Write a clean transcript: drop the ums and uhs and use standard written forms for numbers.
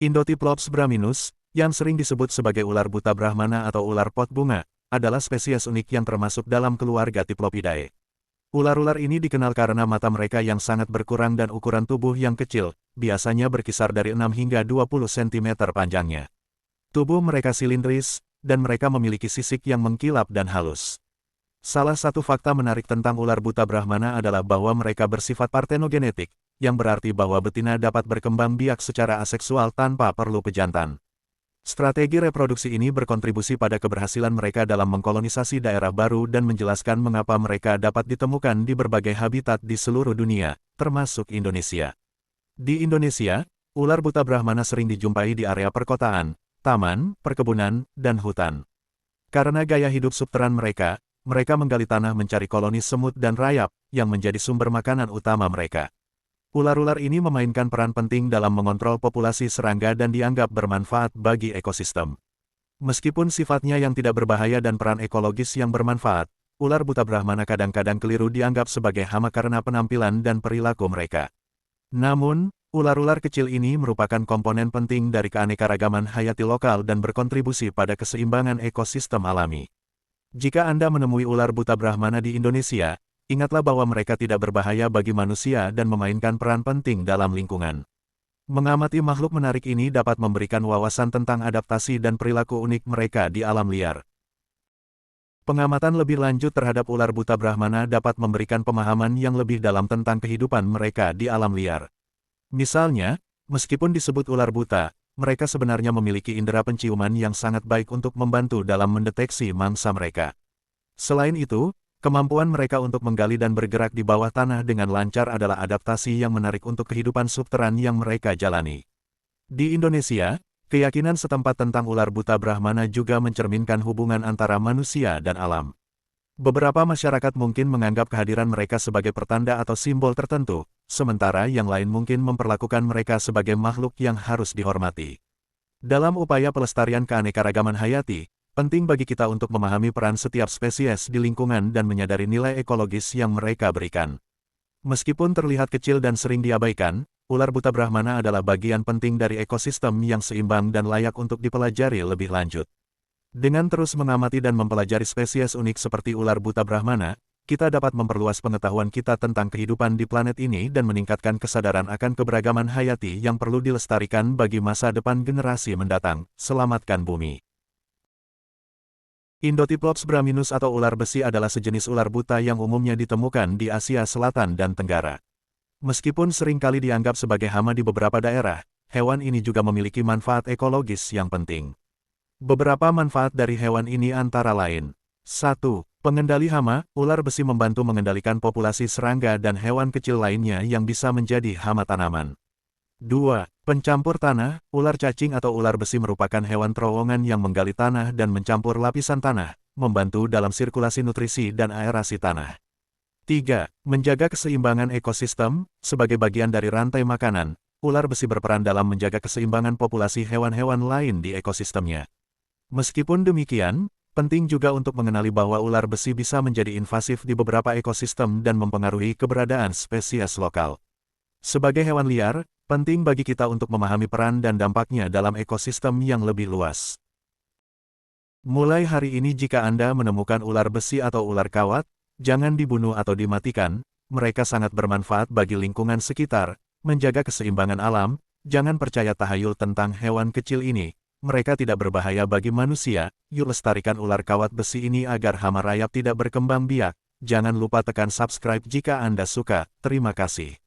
Indotyphlops braminus, yang sering disebut sebagai ular buta Brahmana atau ular pot bunga, adalah spesies unik yang termasuk dalam keluarga Typhlopidae. Ular-ular ini dikenal karena mata mereka yang sangat berkurang dan ukuran tubuh yang kecil, biasanya berkisar dari 6 hingga 20 cm panjangnya. Tubuh mereka silindris, dan mereka memiliki sisik yang mengkilap dan halus. Salah satu fakta menarik tentang ular buta Brahmana adalah bahwa mereka bersifat partenogenetik, yang berarti bahwa betina dapat berkembang biak secara aseksual tanpa perlu pejantan. Strategi reproduksi ini berkontribusi pada keberhasilan mereka dalam mengkolonisasi daerah baru dan menjelaskan mengapa mereka dapat ditemukan di berbagai habitat di seluruh dunia, termasuk Indonesia. Di Indonesia, ular buta Brahmana sering dijumpai di area perkotaan, taman, perkebunan, dan hutan. Karena gaya hidup subteran mereka menggali tanah mencari koloni semut dan rayap, yang menjadi sumber makanan utama mereka. Ular-ular ini memainkan peran penting dalam mengontrol populasi serangga dan dianggap bermanfaat bagi ekosistem. Meskipun sifatnya yang tidak berbahaya dan peran ekologis yang bermanfaat, ular buta Brahmana kadang-kadang keliru dianggap sebagai hama karena penampilan dan perilaku mereka. Namun, ular-ular kecil ini merupakan komponen penting dari keanekaragaman hayati lokal dan berkontribusi pada keseimbangan ekosistem alami. Jika Anda menemui ular buta Brahmana di Indonesia, ingatlah bahwa mereka tidak berbahaya bagi manusia dan memainkan peran penting dalam lingkungan. Mengamati makhluk menarik ini dapat memberikan wawasan tentang adaptasi dan perilaku unik mereka di alam liar. Pengamatan lebih lanjut terhadap ular buta Brahmana dapat memberikan pemahaman yang lebih dalam tentang kehidupan mereka di alam liar. Misalnya, meskipun disebut ular buta, mereka sebenarnya memiliki indera penciuman yang sangat baik untuk membantu dalam mendeteksi mangsa mereka. Selain itu, kemampuan mereka untuk menggali dan bergerak di bawah tanah dengan lancar adalah adaptasi yang menarik untuk kehidupan subteran yang mereka jalani. Di Indonesia, keyakinan setempat tentang ular buta Brahmana juga mencerminkan hubungan antara manusia dan alam. Beberapa masyarakat mungkin menganggap kehadiran mereka sebagai pertanda atau simbol tertentu, sementara yang lain mungkin memperlakukan mereka sebagai makhluk yang harus dihormati. Dalam upaya pelestarian keanekaragaman hayati, penting bagi kita untuk memahami peran setiap spesies di lingkungan dan menyadari nilai ekologis yang mereka berikan. Meskipun terlihat kecil dan sering diabaikan, ular buta Brahmana adalah bagian penting dari ekosistem yang seimbang dan layak untuk dipelajari lebih lanjut. Dengan terus mengamati dan mempelajari spesies unik seperti ular buta Brahmana, kita dapat memperluas pengetahuan kita tentang kehidupan di planet ini dan meningkatkan kesadaran akan keberagaman hayati yang perlu dilestarikan bagi masa depan generasi mendatang. Selamatkan bumi. Indotyphlops braminus atau ular besi adalah sejenis ular buta yang umumnya ditemukan di Asia Selatan dan Tenggara. Meskipun seringkali dianggap sebagai hama di beberapa daerah, hewan ini juga memiliki manfaat ekologis yang penting. Beberapa manfaat dari hewan ini antara lain: 1. Pengendali hama, ular besi membantu mengendalikan populasi serangga dan hewan kecil lainnya yang bisa menjadi hama tanaman. 2. Pencampur tanah, ular cacing atau ular besi merupakan hewan terowongan yang menggali tanah dan mencampur lapisan tanah, membantu dalam sirkulasi nutrisi dan aerasi tanah. 3. Menjaga keseimbangan ekosistem, sebagai bagian dari rantai makanan, ular besi berperan dalam menjaga keseimbangan populasi hewan-hewan lain di ekosistemnya. Meskipun demikian, penting juga untuk mengenali bahwa ular besi bisa menjadi invasif di beberapa ekosistem dan mempengaruhi keberadaan spesies lokal. Sebagai hewan liar, penting bagi kita untuk memahami peran dan dampaknya dalam ekosistem yang lebih luas. Mulai hari ini jika Anda menemukan ular besi atau ular kawat, jangan dibunuh atau dimatikan, mereka sangat bermanfaat bagi lingkungan sekitar, menjaga keseimbangan alam, jangan percaya tahayul tentang hewan kecil ini, mereka tidak berbahaya bagi manusia, yuk lestarikan ular kawat besi ini agar hama rayap tidak berkembang biak, jangan lupa tekan subscribe jika Anda suka, terima kasih.